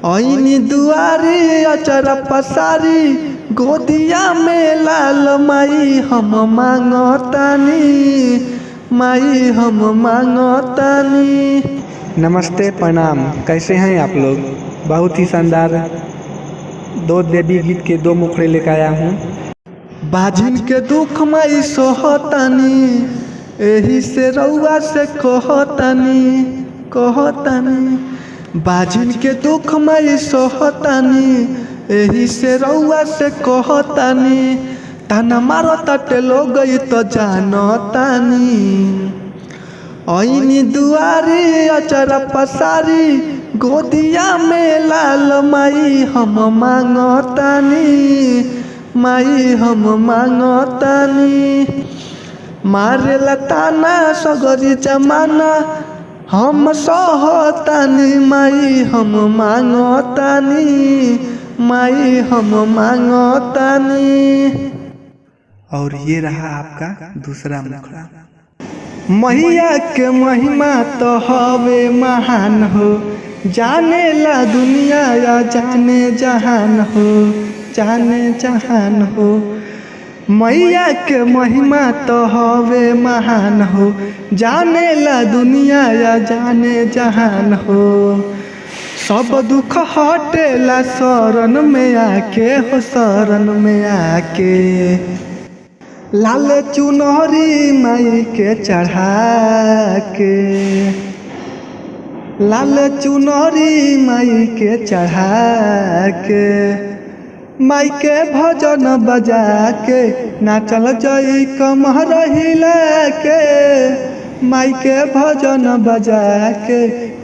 ऐनी दुआरी अचर पसारी गोदिया में लाल माई हम मांगतानी, माई हम मांगतानी। नमस्ते, प्रणाम। कैसे हैं आप लोग? बहुत ही शानदार दो देवी गीत के दो मुखड़े लेकर आया हूँ। बाजिन के दुख माई सोहतानी, एही से रउआ से कहतानी। बाजिन के दुख माई सोहतानी, एही से रउआ से कहतानी। ताना मारो ताटे लोग तो जानतानी। ऐनी दुआरी अचर पसारी गोदिया में लाल माई हम मांगतानी, माई हम मांगतानी। मारे लताना सगरी जमाना हम सहतानी, माई हम मांगतानी, माई हम मांगतानी। और ये रहा आपका दूसरा मुखड़ा। मैया के महिमा तो हवे महान हो, जाने ला दुनिया या जाने जहान हो, जाने जहान हो। मैया के महिमा तो हवे महान हो, जाने ला दुनिया या जाने जहान हो। सब दुख हटेला शरण में आके हो, शरण में आके। लाल चुनरी माई के चढ़ा के, लाल चुनरी माई के चढ़ा के। माई के भजन बजा के नाचल जई कमर हिला के। माई के भजन बजा के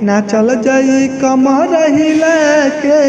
नाचल जई कमर हिला के।